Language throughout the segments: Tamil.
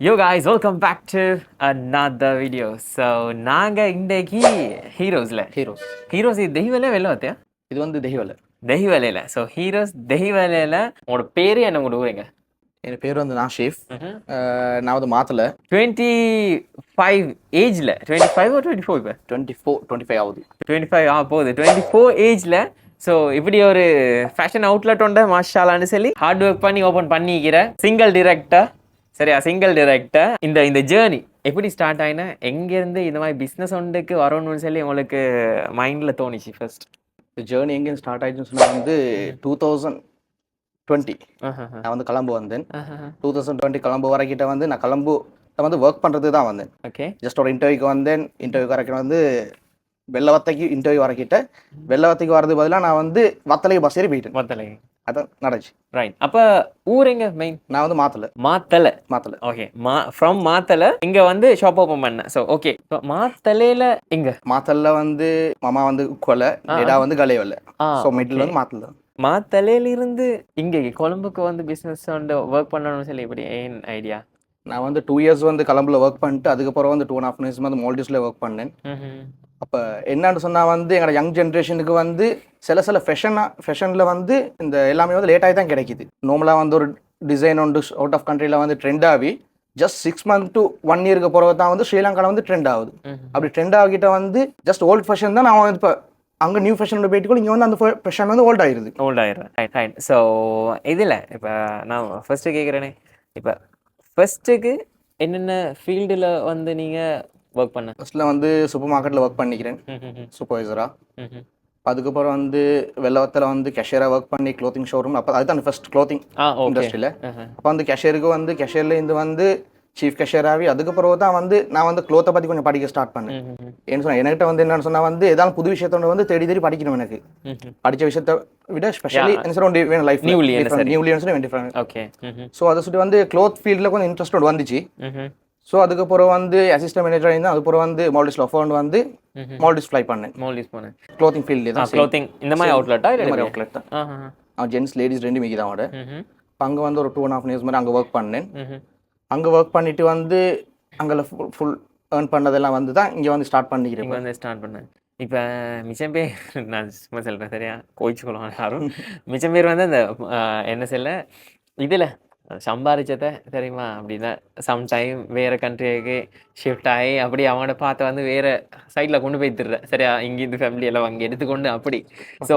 Yo guys, welcome back to another video. So, நாங்க இன்றைக்கு ஹீரோஸ்ல ஹீரோஸ் இது தெய்வலே வெளில பார்த்தியா? இது வந்து தெஹிவலை. தெய்வலையில். ஸோ ஹீரோஸ் தெய்வலையில் உங்களோட பேர் என்ன கொண்டு போறீங்க? என் பேர் வந்து நாஷிஃப். நான் வந்து மாத்தலை. 25 ஏஜில் 25 or 24 இப்போ 25 ஆகுது. 25 போகுது. 24 ஏஜில் ஸோ இப்படி ஒரு ஃபேஷன் அவுட்லெட் உண்டு மாஷாலான்னு சொல்லி ஹார்ட் ஒர்க் பண்ணி ஓப்பன் பண்ணிக்கிற சிங்கிள் டிரெக்டர். சரியா, சிங்கிள் டிரெக்டர். இந்த ஜேர்னி எப்படி ஸ்டார்ட் ஆகினா, எங்கேருந்து இந்த மாதிரி பிஸ்னஸ் ஒன்றுக்கு வரணும்னு சொல்லி உங்களுக்கு மைண்டில் தோணிச்சு ஃபர்ஸ்ட்? இந்த ஜேர்னி எங்கேயும் ஸ்டார்ட் ஆயிடுச்சுன்னு சொன்னால் வந்து 2020 நான் வந்து கலம்பு வந்தேன். 2020 கலம்பு வரைக்கிட்ட வந்து நான் வந்து ஒர்க் பண்ணுறது தான் வந்தேன். ஓகே, ஜஸ்ட் ஒரு இன்டர்வியூக்கு வந்தேன். இன்டர்வியூ வரைக்கும் வந்து வெள்ளவத்தைக்கு இன்டர்வியூ வரைக்கிட்ட வெள்ளவத்தைக்கு வரது பதிலாக நான் வந்து வத்தலைக்கு பஸ் ஏறி போயிட்டேன். வத்தலை அதான் நடந்துச்சு. ரைட். அப்போ ஊர் எங்க மெயின்? நான் வந்து மாத்தலை. ஓகே, ஃப்ரம் மாத்தலை இங்கே வந்து ஷாப் ஓப்பன் பண்ணேன். ஸோ ஓகே, மாத்தலையில் எங்க? மாத்தல்ல வந்து மாமா வந்து கொலை, டேடா வந்து கலைவல்ல. ஸோ மிடில் வந்து மாத்தலை. மாத்தலையிலிருந்து இங்கே கொழும்புக்கு வந்து பிஸ்னஸ் வந்து ஒர்க் பண்ணணும்னு சொல்லி இப்படி ஏன் ஐடியா? நான் வந்து 2 இயர்ஸ் வந்து கலம்புல ஒர்க் பண்ணிட்டு அதுக்கப்புறம் வந்து 2.5 இயர்ஸ் வந்து மால்டிவ்ஸ்ல ஒர்க் பண்ணேன். அப்போ என்னன்னு சொன்னால் வந்து எங்களோட யங் ஜென்ரேஷனுக்கு வந்து சில ஃபேஷனில் வந்து இந்த எல்லாமே வந்து லேட்டாகி தான் கிடைக்குது. நார்மலாக வந்து ஒரு டிசைன் ஒன்று அவுட் ஆஃப் கண்ட்ரியில் வந்து ட்ரெண்ட் ஆகி ஜஸ்ட் 6 months to 1 year பிறகு தான் வந்து ஸ்ரீலங்காவில் வந்து ட்ரெண்ட் ஆகுது. அப்படி ட்ரெண்ட் ஆகிட்ட வந்து ஜஸ்ட் ஓல்ட் ஃபேஷன் தான். நான் வந்து இப்போ அங்கே நியூ ஃபேஷனோட போயிட்டு இங்கே வந்து அந்த ஃபேஷன் வந்து ஓல்ட் ஆயிடுது. ரைட். ஸோ இதில் இப்போ நான் ஃபர்ஸ்ட்டு கேட்குறேனே, இப்போ ஃபர்ஸ்ட்டுக்கு என்னென்ன ஃபீல்டில் வந்து நீங்கள் ஒர்க் பண்ண? ஃபர்ஸ்ட்டில் வந்து சூப்பர் மார்க்கெட்டில் ஒர்க் பண்ணிக்கிறேன் சூப்பர்வைசராக. அதுக்கப்புறம் வந்து வெள்ளவத்தில் வந்து கேஷியராக ஒர்க் பண்ணி க்ளோத்திங் ஷோரூம். அப்போ அதுதான் ஃபர்ஸ்ட் க்ளோத்திங் இண்டஸ்ட்ரியில். அப்போ வந்து கேஷியரில் இருந்து வந்து சீஃப் கேஷியராகி அதுக்கப்புறம் தான் வந்து நான் வந்து க்ளோத்தை பற்றி கொஞ்சம் படிக்க ஸ்டார்ட் பண்ணேன். ஏன்னு சொன்னால் என்கிட்ட வந்து என்னென்னு சொன்னால் வந்து ஏதாவது புது விஷயத்தோட வந்து தேடி படிக்கணும். எனக்கு படித்த விஷயத்தை விட ஸ்பெஷலி வேணும் லைஃப் நியூலி. ஓகே. ஸோ அதை சுற்றி வந்து க்ளோத் ஃபீல்டில் கொஞ்சம் இன்ட்ரெஸ்டோடு வந்துச்சு. ஸோ அதுக்கப்புறம் வந்து அசிஸ்டன்ட் மேனேஜர் இருந்தேன். அதுக்கப்புறம் வந்து மால்டிவ்ஸ்ல ஒஃபர் வந்து மால்டிவ்ஸ் ஃப்ளை பண்ணேன். க்ளோத்திங் ஃபீல்டு தான். க்ளோத்திங் இந்த மாதிரி அவுட்லெட்டா? இந்த மாதிரி அவுட்லெட் தான். ஜென்ஸ் லேடிஸ் ரெண்டு மிகி தான் அவட. அங்கே வந்து ஒரு 2.5 years மாதிரி அங்கே ஒர்க் பண்ணேன். அங்கே ஒர்க் பண்ணிட்டு வந்து அங்கே ஃபுல் ஏர்ன் பண்ணதெல்லாம் வந்து தான் இங்கே வந்து ஸ்டார்ட் பண்ணிக்கிறேன். இப்போ மிச்சம் பேர் நான் சும்மா சொல்கிறேன், சரியா, கோயிச்சுக்கொள்ளுவாங்க யாரும். மிச்சம் பேர் வந்து அந்த என்ன சொல்ல இதில் சம்பாதிச்சதை தெரியுமா அப்படின்னா சம்டைம் வேறு கண்ட்ரிக்கு ஷிஃப்ட் ஆகி அப்படி அவனை பார்த்து வந்து வேறு சைடில் கொண்டு போய் தருறேன், சரியா, இங்கேருந்து ஃபேமிலி எல்லாம் அங்கே எடுத்துக்கொண்டு அப்படி. ஸோ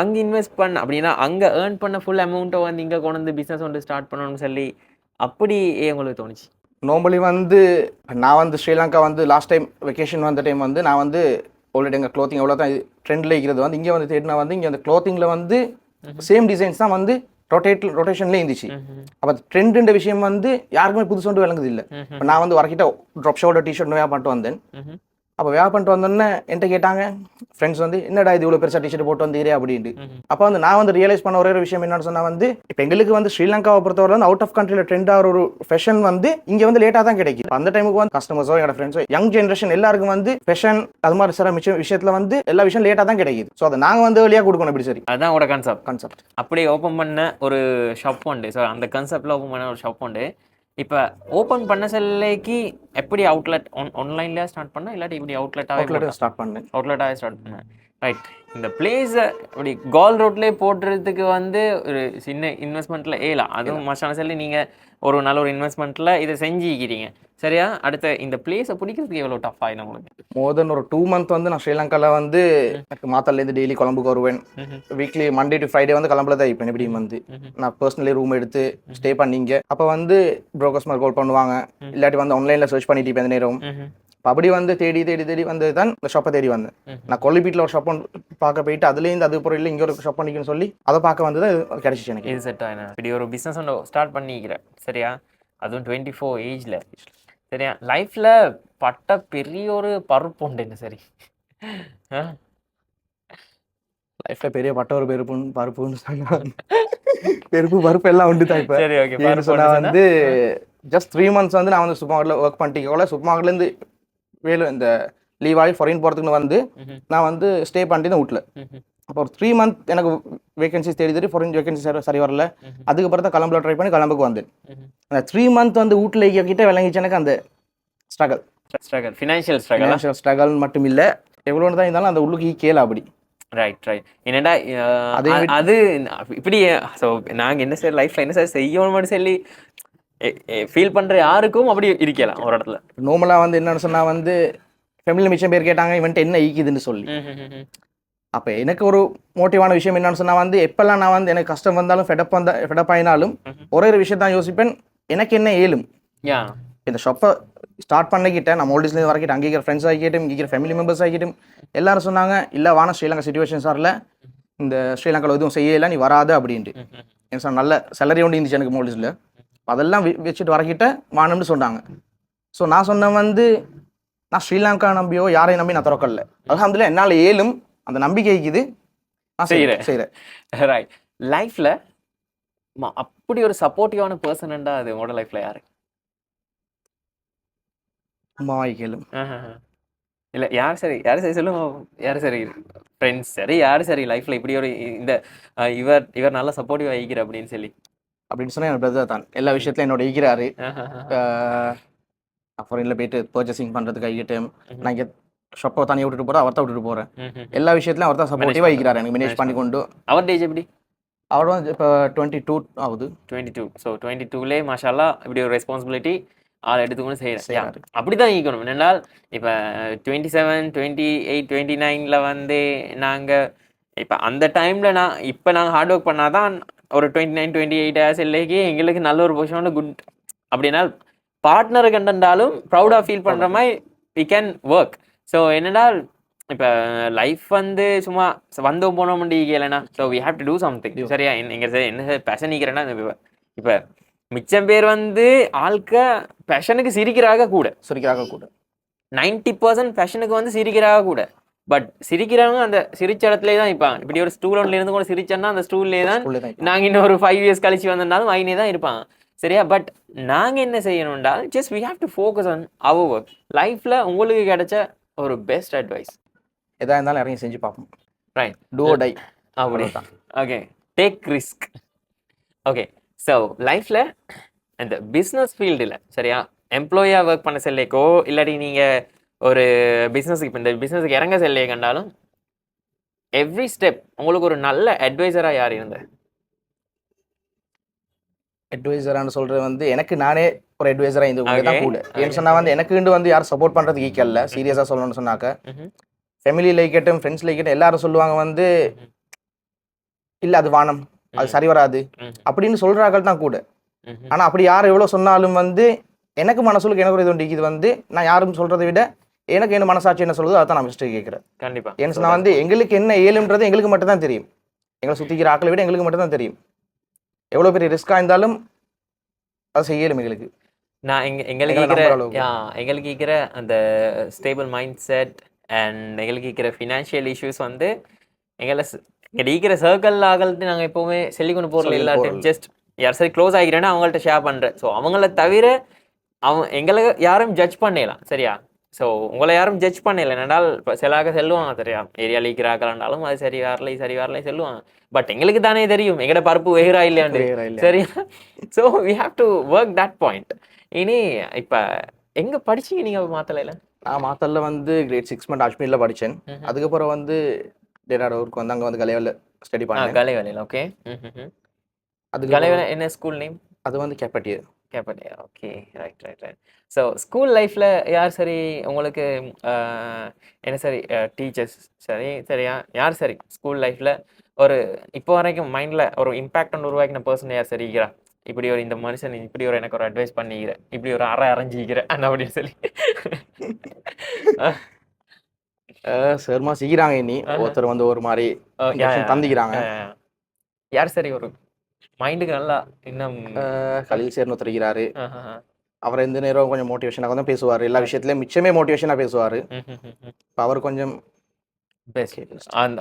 அங்கே இன்வெஸ்ட் பண்ண அப்படின்னா அங்கே ஏர்ன் பண்ண ஃபுல் அமௌண்ட்டை வந்து இங்கே கொண்டு வந்து பிஸ்னஸ் வந்து ஸ்டார்ட் பண்ணணும்னு சொல்லி அப்படி உங்களுக்கு தோணுச்சு? நார்மலி வந்து நான் வந்து ஸ்ரீலங்கா வந்து லாஸ்ட் டைம் வெக்கேஷன் வந்த டைம் வந்து நான் வந்து ஆல்ரெடி எங்கள் க்ளோத்திங் எவ்வளோ தான் ட்ரெண்டில் இருக்கிறது வந்து இங்கே வந்து தேடினா வந்து இங்கே அந்த க்ளோத்திங்கில் வந்து சேம் டிசைன்ஸ் தான் வந்து ரொட்டேஷன்லேயே இருந்துச்சு. அப்போ ட்ரெண்டுன்ற விஷயம் வந்து யாருக்குமே புதுசு ஒன்று விளங்குது இல்லை. இப்போ நான் வந்து வரக்கிட்ட ட்ராப் ஷோல்டர் டிஷர்ட் வேர் பண்ணிட்டு வந்தேன். அப்போ வேர் பண்ணிட்டு வந்தோன்னே என்கிட்ட கேட்டாங்க ஃப்ரெண்ட்ஸ் வந்து, என்னடா இது இவ்வளோ பெருசாக டிஷர்ட் போட்டு வந்தீரே அப்படின்ட்டு. அப்போ வந்து நான் வந்து ரியலைஸ் பண்ண ஒரே ஒரு விஷயம் என்னன்னு சொன்னால் வந்து இப்போ எங்களுக்கு வந்து ஸ்ரீலங்காவை பொறுத்தவரை வந்து அவுட் ஆஃப் கண்ட்ரியில் ட்ரெண்ட் ஆகிற ஒரு ஃபேஷன் வந்து இங்கே வந்து லேட்டாக தான் கிடைக்கும். அந்த டைமுக்கு வந்து கஸ்டமர்ஸோ என்னோட ஃப்ரெண்ட்ஸோ யங் ஜென்ரேஷன் எல்லாருக்கும் வந்து ஃபேஷன் அது மாதிரி சில விஷயத்தில் வந்து எல்லா விஷயம் லேட்டாக தான் கிடைக்குது. ஸோ அதை நாங்கள் வந்து வழியாக கொடுக்கணும். இப்படி சரி, அதுதான் ஒரு கான்செப்ட். அப்படியே ஓப்பன் பண்ண ஒரு ஷாப் உண்டு. ஸோ அந்த கான்செப்டில் ஓப்பன் பண்ண ஒரு ஷாப் உண்டு. இப்போ ஓப்பன் பண்ண சொல்லைக்கு எப்படி அவுட்லெட் ஆன்லைன்லேயே ஸ்டார்ட் பண்ணேன் இல்லாட்டி இப்படி அவுட்லெட்டாகவே ஸ்டார்ட் பண்ணேன். ரைட். இந்த பிளேஸை இப்படி கால் ரோட்லேயே போடுறதுக்கு வந்து ஒரு சின்ன இன்வெஸ்ட்மெண்ட்டில் அதுவும் மசாலா சொல்லி நீங்கள் ஒரு நல்ல ஒரு இன்வெஸ்ட்மெண்ட்டில் இதை செஞ்சுக்கிறீங்க, சரியா. அடுத்த இந்த பிளேஸை பிடிக்கிறதுக்கு எவ்வளோ டஃப் ஆகிடும் உங்களுக்கு? மோர் தென் ஒரு 2 months வந்து நான் ஸ்ரீலங்காவில் வந்து மாத்தல்லேருந்து டெய்லி கொழம்புக்கு வருவேன். வீக்லி மண்டே டு ஃப்ரைடே வந்து கொழம்புல தான் இருப்பேன். எப்படி வந்து நான் பர்சனலி ரூம் எடுத்து ஸ்டே பண்ணிங்க. அப்போ வந்து ப்ரோக்கர்ஸ் மாதிரி கால் பண்ணுவாங்க, இல்லாட்டி வந்து ஆன்லைனில் சர்ச் பண்ணிட்டு இருப்பேன் இந்த நேரம். அப்படி வந்து தேடி வந்து தான் இந்த ஷாப்பை தேடி வந்தேன். நான் கொல்லிப்பீட்டில் ஒரு ஷாப் பார்க்க போயிட்டு அதுலேருந்து அது பொருள் இல்லை இங்கே ஒரு ஷாப் பண்ணிக்கணும்னு சொல்லி அதை பார்க்க வந்து தான் கிடைச்சிச்சு எனக்கு. இது செட் ஆகினா இப்படி ஒரு பிஸ்னஸ் ஒன்று ஸ்டார்ட் பண்ணிக்கிறேன், சரியா, அதுவும் 24 ஏஜில், சரியா. லைஃப்பில் பட்ட பெரிய ஒரு பருப்பு உண்டு என்ன, சரி, லைஃப்பில் பெரிய பட்ட ஒரு பருப்புன்னு சொன்னால் பருப்பு எல்லாம் உண்டு தான். இப்போ சரி, ஓகே. சொன்னால் வந்து ஜஸ்ட் 3 months வந்து நான் வந்து சூப்பர் மார்க்கெட்டில் ஒர்க் பண்ணிட்டு சூப்பர் மார்க்கெட்லேருந்து இந்த லீவ் ஆகி ஃபாரின் போகிறதுக்குன்னு வந்து நான் வந்து ஸ்டே பண்ணிட்டு தான் வீட்டில் அப்போ ஒரு 3 மந்த் எனக்கு வேகன்சிஸ் தேடி ஃபாரின் வேகன்சி சரி வரல. அதுக்கப்புறம் தான் கொலம்பில் ட்ரை பண்ணி கொலம்புக்கு வந்தேன். அந்த 3 மந்த் வந்து வீட்டில் கிட்ட விளங்கிச்சு எனக்கு அந்த struggle. Financial struggle. Financial struggle மட்டும் இல்லை, எவ்வளோ தான் இருந்தாலும் அந்த உள்ளுக்கு கேள அப்படி. ரைட். என்னடா அது இப்படி. ஸோ நாங்கள் என்ன சார் லைஃப்பில் என்ன சார் செய்யணும்னு சொல்லி ஃபீல் பண்ணுற யாருக்கும் அப்படி இருக்கலாம் ஒரு இடத்துல. நார்மலாக வந்து என்னன்னு சொன்னால் வந்து ஃபேமிலி மிச்சம் பேர் கேட்டாங்க இவன்ட்டு என்ன ஈக்குதுன்னு சொல்லி. அப்போ எனக்கு ஒரு மோட்டிவான விஷயம் என்னன்னு சொன்னால் வந்து எப்போல்லாம் நான் வந்து எனக்கு கஷ்டம் வந்தாலும் ஃபெடப் ஆயினாலும் ஒரே ஒரு விஷயம் தான் யோசிப்பேன், எனக்கு என்ன ஏலும். இந்த ஷாப்பை ஸ்டார்ட் பண்ணிக்கிட்ட நான் மோல்டிஸ்லேருந்து வரைக்கிட்டு அங்கே இருக்கிற ஃப்ரெண்ட்ஸ் ஆகிட்டும் இங்கே இருக்கிற ஃபேமிலி மெம்பர்ஸ் ஆகிட்டும் எல்லாரும் சொன்னாங்க, இல்லை வான ஸ்ரீலங்கா சுச்சுவேஷன் சார்ல இந்த ஸ்ரீலங்காவில் எதுவும் செய்யலை, நீ வராது அப்படின்ட்டு. எனக்கு சொன்ன நல்ல சேலரி ஒன்று இருந்துச்சு எனக்கு மோல்டிஸில். அதெல்லாம் வச்சுட்டு வரைக்கிட்ட வானம்னு சொன்னாங்க. ஸோ நான் சொன்ன வந்து நான் ஸ்ரீலங்கா நம்பியோ யாரையும் நம்பி நான் திறக்கல. அல்ஹம்துலில்லாஹ் என்னால் ஏலும் அந்த நம்பிக்கைக்குது நான் செய்கிறேன். ரைட். லைஃப்பில் அப்படி ஒரு சப்போர்ட்டிவான பர்சன்டா அது உங்களோட லைஃப்பில் யாரு? அம்மாவாய் கேளும். இல்லை யார் சரி சொல்லுங்க. யார் சரி? ஃப்ரெண்ட்ஸ் சரி, யார் சரி லைஃப்பில் இப்படி ஒரு இந்த இவர் நல்லா சப்போர்ட்டிவாக ஆகிக்கிற அப்படின்னு சொன்னால் என் பிரதர் தான் எல்லா விஷயத்துலையும் என்னோட ஈக்கிறாரு. ஃபாரினில் போயிட்டு பர்ச்சேசிங் பண்ணுறதுக்கு ஆகிட்டும், நான் இங்கே ஷாப்பை தனியாக விட்டுட்டு போகிறேன், அவர் தான் விட்டுட்டு போகிறேன். எல்லா விஷயத்துலையும் அவர் தான் சப்போர்ட்டிவாக ஆகிக்கிறாரு எனக்கு மேனேஜ் பண்ணி கொண்டு. அவர் ஏஜ் எப்படி? அவர் வந்து இப்போ 22 ஆகுது. 22. ஸோ 22லே மாஷால்லா இப்படி ஒரு ரெஸ்பான்சிபிலிட்டி ஆள் எடுத்துக்கொண்டு செய்கிறாரு. அப்படி தான் ஈக்கணும். என்னென்னால் இப்போ 27, 28, 29 வந்து நாங்கள் இப்போ அந்த டைமில் நாங்கள் ஹார்ட் ஒர்க் பண்ணால் தான் ஒரு 29, 28 ஹேர்ஸ் இல்லைக்கு எங்களுக்கு நல்ல ஒரு பொசிஷனில் குட் அப்படின்னா பார்ட்னரை கண்டாலும் ப்ரௌடாக ஃபீல் பண்ணுற மாதிரி வி கேன் ஒர்க். ஸோ என்னென்னால் இப்போ லைஃப் வந்து சும்மா வந்தோம் போனோம் இல்லைனா, so we have to do something. சரியா? எங்கள் என்ன பேஷன் நிற்கிறேன்னா இப்போ மிச்சம் பேர் வந்து ஆள்க பேஷனுக்கு சிரிக்கிறாக கூட 90% பேஷனுக்கு வந்து சிரிக்கிறாக கூட. பட் சிரிக்கிறவங்க அந்த சிரிச்ச இடத்துலேயே தான் இருப்பாங்க. இப்படி ஒரு ஸ்டூல் ஒன்றில் இருந்து கூட சிரிச்சோன்னா அந்த ஸ்டூல்லே தான் நாங்கள் இன்னும் ஒரு 5 years கழிச்சு வந்திருந்தாலும் ஐனே தான் இருப்பாங்க. சரியா? பட் நாங்கள் என்ன செய்யணும்னா just we have to focus on our work. லைஃப்பில் உங்களுக்கு கிடைச்ச ஒரு பெஸ்ட் அட்வைஸ் எதாக இருந்தாலும் இறங்கி செஞ்சு பார்ப்போம். ரைட். டூ டை அப்படி. Okay. Take risk. Okay. So லைஃப்பில் இந்த பிஸ்னஸ் ஃபீல்டில் சரியா எம்ப்ளாயாக ஒர்க் பண்ண செல்லேக்கோ இல்லாட்டி நீங்கள் ஒரு பிஸ்னஸுக்கு இப்போ இந்த பிஸ்னஸுக்கு இறங்க செல்லையே கண்டாலும் எவ்ரி ஸ்டெப் உங்களுக்கு ஒரு நல்ல அட்வைசராக யார் இருந்த? அட்வைசரானு சொல்கிறது வந்து எனக்கு நானே ஒரு அட்வைசராக இந்த தான் கூட. ஏன்னு சொன்னால் வந்து எனக்கு வந்து யாரும் சப்போர்ட் பண்ணுறதுக்கு ஈக்கல்ல. சீரியஸாக சொல்லணும்னு சொன்னாக்க ஃபேமிலியில் இருக்கட்டும் ஃப்ரெண்ட்ஸில் இருக்கட்டும் எல்லாரும் சொல்லுவாங்க வந்து இல்லை அது வானம், அது சரி வராது அப்படின்னு சொல்கிறார்கள் தான் கூட. ஆனால் அப்படி யார் எவ்வளோ சொன்னாலும் வந்து எனக்கு மனசுக்கு எனக்கு ஒரு இது ஒன்று இது வந்து நான் யாரும் சொல்கிறத விட எனக்கு என்ன மனசாட்சி என்ன சொல்லுதோ அதை தான் நான் ஃபஸ்ட்டு கேட்குறேன். கண்டிப்பாக. ஏன்னு சொன்னால் வந்து எங்களுக்கு என்ன ஏழுன்றது எங்களுக்கு மட்டும் தான் தெரியும். எங்களை சுற்றிக்கிற ஆக்களை விட எங்களுக்கு மட்டும் தான் தெரியும். எவ்வளோ பெரிய ரிஸ்க்காக இருந்தாலும் அதை செய்யலும் எங்களுக்கு. நான் எங்களுக்கு இருக்கிற அந்த ஸ்டேபிள் மைண்ட் செட் அண்ட் எங்களுக்கு இருக்கிற ஃபினான்ஷியல் இஷ்யூஸ் வந்து எங்களை இருக்கிற சர்க்கிள் ஆகல்ட்டு நாங்கள் எப்போவுமே சொல்லிக்கொண்டு போகிறோம். எல்லாத்தையும் ஜஸ்ட் யார் சரி க்ளோஸ் ஆகிக்கிறேன்னா அவங்கள்ட்ட ஷேர் பண்ணுறேன். ஸோ அவங்கள தவிர எங்களை யாரும் ஜட்ஜ் பண்ணலாம். சரியா? ஸோ உங்களை யாரும் ஜட்ஜ் பண்ணல. என்னென்றால் இப்போ சிலாக செல்லுவாங்க. சரியா? ஏரியா லீக்கிறாங்களாண்டாலும் அது சரி வரலை செல்லுவாங்க. பட் எங்களுக்கு தானே தெரியும் எங்களோட பருப்பு வேகிறா இல்லையாண்டு. சரியா? So we have to work that point. இனி இப்போ எங்கே படிச்சிங்க நீங்கள் மாத்தலையில்? நான் மாத்தல்ல வந்து கிரேட் 6 மந்த் அஜ்மீரில் படித்தேன். அதுக்கப்புறம் வந்து டேடாட ஊருக்கு வந்து அங்கே வந்து கலைவேல ஸ்டடி பண்ணேன். கலைவேலையில். ஓகே. அது கலைவேலை என்ன ஸ்கூல் நேம்? அது வந்து கேப்பட்டியா. ஓகே. ரைட். ஸோ ஸ்கூல் லைஃப்பில் யார் சரி உங்களுக்கு என்ன சரி டீச்சர்ஸ் சரியா யார் சரி ஸ்கூல் லைஃப்பில் ஒரு இப்போ வரைக்கும் மைண்டில் ஒரு இம்பேக்ட் ஒன்று உருவாக்கின பர்சன் யார் சரி இருக்கிறா? இப்படி ஒரு இந்த மனுஷன் இப்படி ஒரு எனக்கு ஒரு அட்வைஸ் பண்ணிக்கிறேன், இப்படி ஒரு அரைஞ்சிக்கிறேன் அந்த அப்படின்னு சொல்லி சரிமா செய்கிறாங்க. இனி ஒருத்தர் வந்து ஒரு மாதிரி தந்திக்கிறாங்க. யார் சரி ஒரு மைண்டுக்கு நல்லா இன்னும் கலில் சேர்னு ஒருத்தர் இருக்கிறாரு. அவர் எந்த நேரம் கொஞ்சம் மோட்டிவேஷனாக தான் பேசுவார். எல்லா விஷயத்துலையும் மிச்சமே மோட்டிவேஷனாக பேசுவார். அவர் கொஞ்சம்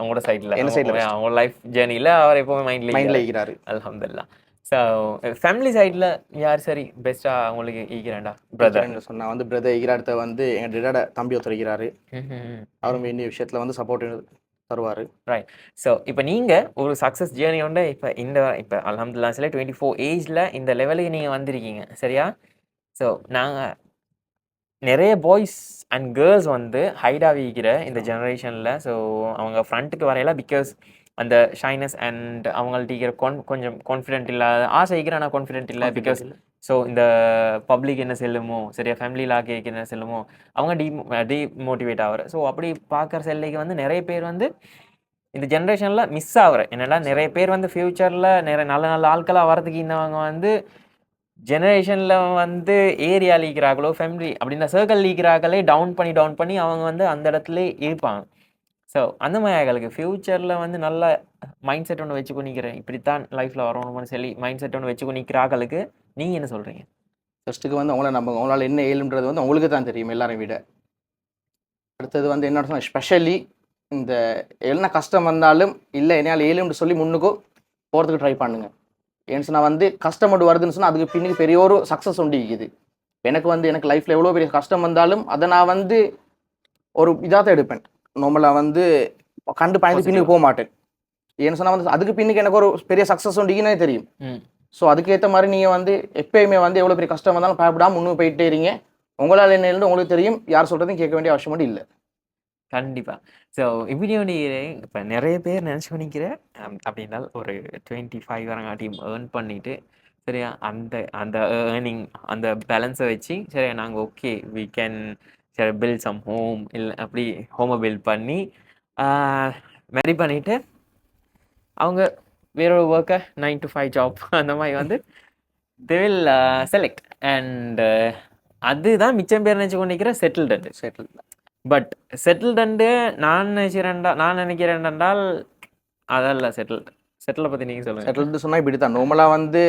உங்களோட சைடில் என்ன சைடில் அவங்க லைஃப் ஜேர்னியில் அவர் எப்போவுமே மைண்டில் இருக்கிறாரு. அல்ஹம்துலில்லாஹ். ஸோ ஃபேமிலி சைடில் யார் சரி பெஸ்ட்டாக உங்களுக்கு ஈக்கிறாண்டா? பிரதர் சொன்னால் வந்து பிரதர் ஈகிற அடுத்த வந்து எங்கள் டேடாட தம்பி ஒருத்தர் இருக்கிறாரு. அவரும் வேண்டிய விஷயத்தில் வந்து சப்போர்ட் தருவார். ரைட். ஸோ இப்போ நீங்கள் ஒரு சக்ஸஸ் ஜேர்னியோட இப்போ அல்ஹம்துலில்லாஹ்ல 24 ஏஜில் இந்த லெவலுக்கு நீங்கள் வந்திருக்கீங்க சரியா. ஸோ நாங்கள் நிறைய பாய்ஸ் அண்ட் கேர்ள்ஸ் வந்து ஹைட் ஆகிக்கிற இந்த ஜெனரேஷனில். ஸோ அவங்க ஃப்ரண்ட்டுக்கு வரையில பிகாஸ் அந்த ஷைனஸ் அண்ட் அவங்கள்ட்ட இருக்கிற கொஞ்சம் கான்ஃபிடென்ட் இல்லாத ஆசைக்கிற ஆனால் கான்ஃபிடென்ட் இல்லை பிகாஸ் ஸோ இந்த பப்ளிக் என்ன செல்லுமோ சரியா, ஃபேமிலியில் ஆக்கிக்கு என்ன செல்லுமோ அவங்க டிமோட்டிவேட் ஆகிற. ஸோ அப்படி பார்க்குற செல்லைக்கு வந்து நிறைய பேர் வந்து இந்த ஜென்ரேஷனில் மிஸ் ஆகுற. என்னடா நிறைய பேர் வந்து ஃப்யூச்சரில் நிறைய நல்ல நல்ல ஆட்களாக வரதுக்கு இன்னவங்க வந்து ஜெனரேஷனில் வந்து ஏரியா லீக்கிறாங்களோ ஃபேமிலி அப்படின்ற சர்க்கிள் லீக்கிறாங்களே டவுன் பண்ணி அவங்க வந்து அந்த இடத்துல இருப்பாங்க. ஸோ அந்த மாதிரி ஆகளுக்கு ஃப்யூச்சரில் வந்து நல்ல மைண்ட் செட் ஒன்று வச்சுக்கோ நிற்கிறேன், இப்படித்தான் லைஃப்பில் வரணும்னு சொல்லி மைண்ட் செட் ஒன்று வச்சுக்கோ நிற்கிற ஆகளுக்கு நீங்கள் என்ன சொல்கிறீங்க? ஃபஸ்ட்டுக்கு வந்து அவங்கள நம்ம அவங்களால என்ன ஏழுன்றது வந்து அவங்களுக்கு தான் தெரியும் எல்லாரையும் விட. அடுத்தது வந்து என்ன சொன்னால் ஸ்பெஷலி இந்த என்ன கஷ்டம் வந்தாலும் இல்லை என்னால் ஏழும்னு சொல்லி முன்னுக்கு போகிறதுக்கு ட்ரை பண்ணுங்க. ஏன்னு சொன்னால் வந்து கஷ்டம் மட்டும் வருதுன்னு சொன்னால் அதுக்கு பின்னுக்கு பெரிய ஒரு சக்ஸஸ் ஒன்று இருக்குது. எனக்கு லைஃப்பில் எவ்வளோ பெரிய கஷ்டம் வந்தாலும் அதை நான் வந்து ஒரு இதாக தான் எடுப்பேன். நார்மலாக வந்து கண்டு பயந்து பின்னுக்கு போக மாட்டேன். ஏன்னு சொன்னால் வந்து அதுக்கு பின்னுக்கு எனக்கு ஒரு பெரிய சக்ஸஸ் ஒன்றுக்குன்னே தெரியும். ஸோ அதுக்கேற்ற மாதிரி நீங்கள் வந்து எப்பயுமே வந்து எவ்வளோ பெரிய கஷ்டம் வந்தாலும் பயப்படாமல் முன்னுக்கு போயிட்டே இருங்க. உங்களால் என்ன உங்களுக்கு தெரியும், யார் சொல்கிறதையும் கேட்க வேண்டிய அவசியம் மட்டும் இல்லை. கண்டிப்பாக. ஸோ இப்படி ஒன்று இப்போ நிறைய பேர் நினச்சி பண்ணிக்கிறேன் அப்படின்னால் ஒரு 25 வரங்காட்டியும் ஏர்ன் பண்ணிவிட்டு சரியா அந்த அந்த ஏர்னிங் அந்த பேலன்ஸை வச்சு சரியா நாங்கள் ஓகே வி கேன் சரி பில்ட் சம் ஹோம் இல்லை அப்படி ஹோமை பில்ட் பண்ணி மேரி பண்ணிவிட்டு அவங்க வேறொரு ஒர்க்கை 9 to 5 ஜாப் அந்த மாதிரி வந்து தே வில் செலக்ட் அண்ட் அதுதான் மிச்சம் பேர் நினச்சி கொண்டிருக்கிற செட்டில்டு. பட் செட்டில்டு நான் நினைக்கிறேன் என்றால் அதல்ல செட்டிலை பற்றி நீங்கள் சொல்லுங்கள். செட்டில்டு சொன்னால் இப்படி தான் நார்மலாக வந்து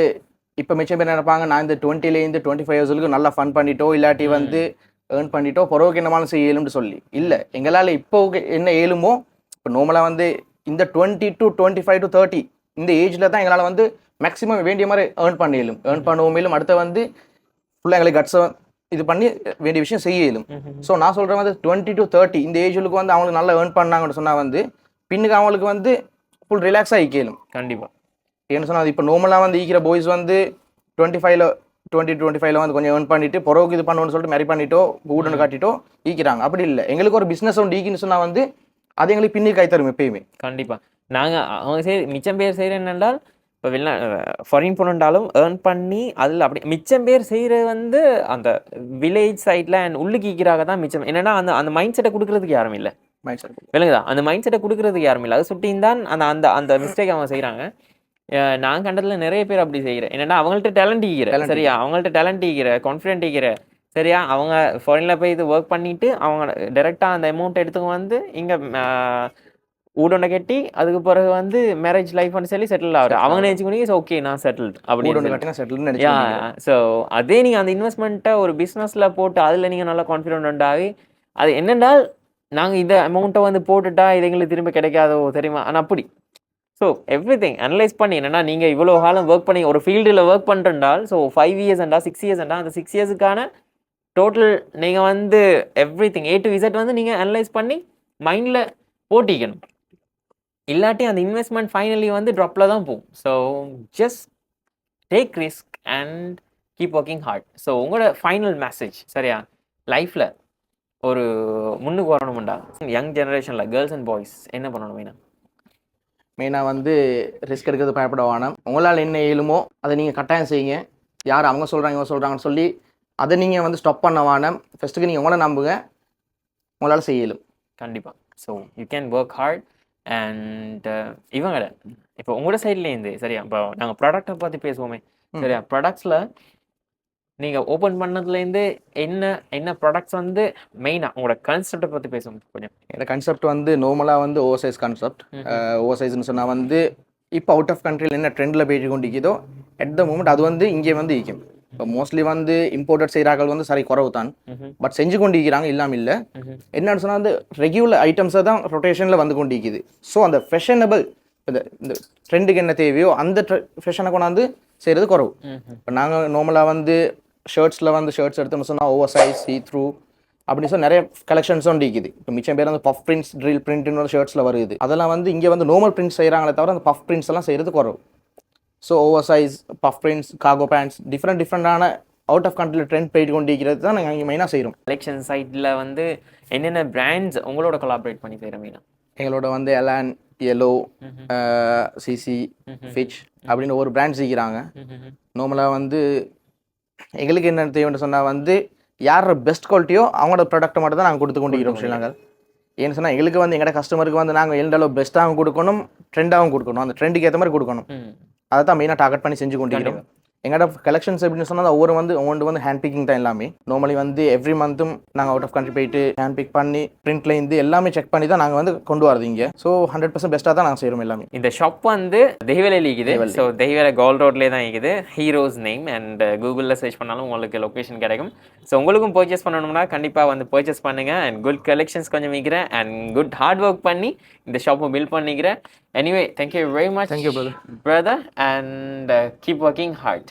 இப்போ மிச்சம் பேர் நினைப்பாங்க நான் இந்த 20லேருந்து 25 இயர்ஸ்க்கு நல்லா ஃபன் பண்ணிட்டோ இல்லாட்டி வந்து ஏர்ன் பண்ணிட்டோ பொறவுக்கு என்னமாலும் செய்ய இயலும்னு சொல்லி இல்லை. எங்களால் இப்போ என்ன இயலுமோ இப்போ நார்மலாக வந்து இந்த 20 to 25 to 30 இந்த ஏஜில் தான் எங்களால் வந்து மேக்ஸிமம் வேண்டிய மாதிரி ஏர்ன் பண்ண இயலும். ஏர்ன் பண்ணுவோம் மேலும் அடுத்த வந்து ஃபுல்லாக எங்களுக்கு கட்ஸை இது பண்ணி வேண்டிய விஷயம் செய்ய இயலும். ஸோ நான் சொல்கிறேன் வந்து 20 to 30 இந்த ஏஜுக்கு வந்து அவங்களுக்கு நல்லா ஏர்ன் பண்ணாங்கன்னு சொன்னால் வந்து பின்னுக்கு அவங்களுக்கு வந்து ஃபுல் ரிலாக்ஸாக ஈக்கலும். கண்டிப்பாக. ஏன்னு சொன்னால் இப்போ நார்மலாக வந்து ஈக்கிற பாய்ஸ் வந்து 20 வந்து கொஞ்சம் ஏர்ன் பண்ணிட்டு பொறவுக்கு இது பண்ணுவோன்னு சொல்லிட்டு மேரி பண்ணிட்டோ கூடுன்னு காட்டிட்டோ ஈக்கிறாங்க. அப்படி இல்லை, எங்களுக்கு ஒரு பிஸ்னஸ் ஒன்று ஈக்கின்னு சொன்னால் வந்து அது எங்களுக்கு பின்னுக்கு கை தரும் எப்பயுமே. கண்டிப்பாக. நாங்கள் அவங்க மிச்சம் பேர் செய்கிறேன் என்னென்றால் இப்போ ஃபாரின் போனாலும் ஏர்ன் பண்ணி அதில் அப்படி மிச்சம் பேர் செய்கிறது வந்து அந்த வில்லேஜ் சைடில் அண்ட் உள்ளுக்கு ஈக்கிறாக தான் மிச்சம். என்னென்னா அந்த அந்த மைண்ட் செட்டை கொடுக்குறதுக்கு யாரும் இல்லை. விளங்குதா? அந்த மைண்ட் செட்டை கொடுக்குறதுக்கு யாரும் இல்லை. அது சுட்டின்னு தான் அந்த அந்த அந்த மிஸ்டேக் அவங்க செய்கிறாங்க. நான் கண்டதில் நிறைய பேர் அப்படி செய்கிறேன். என்னென்னா அவங்கள்ட்ட டேலண்ட் ஈக்கிற சரியா, அவங்கள்ட்ட டேலண்ட் ஈக்கிற கான்ஃபிடென்ட் ஈக்கிற சரியா, அவங்க ஃபாரினில் போய் இது ஒர்க் பண்ணிவிட்டு அவங்க டைரெக்டாக அந்த அமௌண்ட் எடுத்துக்க வந்து இங்கே ஊடொண்டை கட்டி அதுக்கு பிறகு வந்து மேரேஜ் லைஃப்னு சொல்லி செட்டில் ஆகுது. அவங்க நினச்சிக்கொண்டு ஓகே நான் செட்டில்டு அப்படின்னு. ஸோ அதே நீங்கள் அந்த இன்வெஸ்ட்மெண்ட்டை ஒரு பிஸ்னஸில் போட்டு அதில் நீங்கள் நல்லா கான்ஃபிடென்ட் உண்டாகி அது என்னென்றால் நாங்கள் இந்த அமௌண்ட்டை வந்து போட்டுட்டா இது எங்களுக்கு திரும்ப கிடைக்காதோ தெரியுமா. ஆனால் அப்படி ஸோ எவ்ரிதிங் அனலைஸ் பண்ணி என்னென்னா நீங்கள் இவ்வளோ காலம் ஒர்க் பண்ணி ஒரு ஃபீல்டில் ஒர்க் பண்ணுறேன்டால் ஸோ 5 years 6 years அந்த 6 yearsக்கான டோட்டல் நீங்கள் வந்து எவ்ரிதிங் A to Z வந்து நீங்கள் அனலைஸ் பண்ணி மைண்டில் போட்டிக்கணும். இல்லாட்டி அந்த இன்வெஸ்ட்மெண்ட் ஃபைனலி வந்து ட்ராப்பில் தான் போகும். So just take risk and keep working hard. So உங்களோட ஃபைனல் மெசேஜ் சரியா, லைஃப்பில் ஒரு முன்னுக்கு வரணும்டா யங் ஜெனரேஷனில் கேர்ள்ஸ் அண்ட் பாய்ஸ் என்ன பண்ணணும்? மெயினாக வந்து ரிஸ்க் எடுக்கிறது பயப்பட வேணாம். உங்களால் என்ன இயலுமோ அதை நீங்கள் கட்டாயம் செய்யுங்க. யார் அவங்க சொல்கிறாங்க இவங்க சொல்கிறாங்கன்னு சொல்லி அதை நீங்கள் வந்து ஸ்டாப் பண்ண வேணாம். ஃபஸ்ட்டுக்கு நீங்கள் உங்களை நம்புங்க, உங்களால் செய்யலும். கண்டிப்பாக. So you can work hard and இவங்க இப்போ உங்களோட சைட்லேருந்து சரியா இப்போ நாங்கள் ப்ராடக்டை பற்றி பேசுவோமே சரியா. ப்ராடக்ட்ஸில் நீங்கள் ஓப்பன் பண்ணதுலேருந்து என்ன என்ன ப்ராடக்ட்ஸ் வந்து மெயினாக உங்களோட கான்செப்டை பற்றி பேசுவோம் கொஞ்சம். என்னோட கான்செப்ட் வந்து நார்மலாக வந்து ஓவர்சைஸ் கான்செப்ட். ஓவர்சைஸ்ன்னு சொன்னால் வந்து இப்போ அவுட் ஆஃப் கண்ட்ரியில் என்ன ட்ரெண்டில் போயிட்டு கொண்டிருக்குதோ அட் த மூமெண்ட் அது வந்து இங்கே வந்து ஈக்கும். இப்போ மோஸ்ட்லி வந்து இம்போர்ட்டட் செய்கிறார்கள் வந்து சரி குறவு தான், பட் செஞ்சு கொண்டு இருக்கிறாங்க இல்லாமல் இல்லை. என்னன்னு சொன்னால் வந்து ரெகுலர் ஐட்டம்ஸை தான் ரொட்டேஷனில் வந்து கொண்டு இருக்குது. ஸோ அந்த ஃபேஷனபிள் இந்த ட்ரெண்டுக்கு என்ன தேவையோ அந்த ஃபேஷனை கொண்டாந்து செய்கிறது குறவு. இப்போ நாங்கள் நார்மலாக வந்து ஷர்ட்ஸில் வந்து ஷர்ட்ஸ் எடுத்தோம்னு சொன்னால் ஓவர் சைஸ், சீ த்ரூ, அப்படி சொல்லி நிறைய கலெக்ஷன்ஸும் இருக்குது. இப்போ மிச்சம் பேர் வந்து பஃப் பிரிண்ட்ஸ் ட்ரில் பிரிண்ட்னு ஷர்ட்ஸில் வருது. அதெல்லாம் வந்து இங்கே வந்து நார்மல் பிரிண்ட்ஸ் செய்கிறாங்களே தவிர அந்த பஃப் பிரிண்ட்ஸ் எல்லாம் செய்கிறது குறவு. So over size puff prints cargo pants டிஃப்ரெண்டான அவுட் ஆஃப் கண்ட்ரியில் ட்ரெண்ட் போயிட்டு கொண்டிருக்கிறது தான் நாங்கள் இங்கே மெயினாக செய்கிறோம். கலெக்ஷன் சைட்டில் வந்து என்னென்ன பிராண்ட்ஸ் உங்களோட கொலாபரேட் பண்ணி செய்கிற மீனா? எங்களோட வந்து எலான், எல்லோ, சிசி, ஃபிட்ச் அப்படின்னு ஒரு பிராண்ட் செய்கிறாங்க. நார்மலாக வந்து எங்களுக்கு என்ன தேவைன்னு சொன்னால் வந்து யார் பெஸ்ட் குவாலிட்டியோ அவங்களோட ப்ராடக்ட்டை மட்டும் தான் நாங்கள் கொடுத்து கொண்டிருக்கிறோம் ஸ்ரீலங்கா. ஏன்னு சொன்னால் எங்களுக்கு வந்து எங்களோட கஸ்டமருக்கு வந்து நாங்கள் எந்த அளவு பெஸ்ட்டாகவும் கொடுக்கணும், ட்ரெண்டாகவும் கொடுக்கணும், அந்த ட்ரெண்டுக்கு ஏற்ற மாதிரி கொடுக்கணும். அதை தான் மெயினாக டார்கெட் பண்ணி செஞ்சு கொண்டிருக்கிறோம். எங்களோட கலெக்ஷன்ஸ் எப்படின்னு சொன்னால் ஒவ்வொன்று வந்து ஹேண்ட் பிக்கிங் தான் எல்லாமே. நார்மலி வந்து எவ்ரி மந்த்தும் நாங்கள் அவுட் ஆஃப் கண்ட்ரி போயிட்டு ஹேண்ட் பிக் பண்ணி பிரிண்ட்ல இருந்து எல்லாமே செக் பண்ணி தான் நாங்கள் வந்து கொண்டு வரது இங்கே. ஸோ 100% பெஸ்ட்டாக தான் நாங்கள் செய்கிறோம் எல்லாமே. இந்த ஷாப் வந்து தெஹிவலையில் இருக்குது. ஸோ தெஹிவலை கோல்ட் ரோட்லேயே தான் இருக்குது. ஹீரோஸ் நேம் அண்ட் கூகுளில் சர்ச் பண்ணாலும் உங்களுக்கு லொக்கேஷன் கிடைக்கும். ஸோ உங்களுக்கும் பர்ச்சேஸ் பண்ணணும்னா கண்டிப்பாக வந்து பர்ச்சேஸ் பண்ணுங்கள். அண்ட் குட் கலெக்ஷன்ஸ் கொஞ்சம் வைக்கிறேன் அண்ட் குட் ஹார்ட் ஒர்க் பண்ணி இந்த ஷாப்பை பில்ட் பண்ணிக்கிறேன். Anyway, thank you very much. Thank you, brother. Brother, and keep working hard.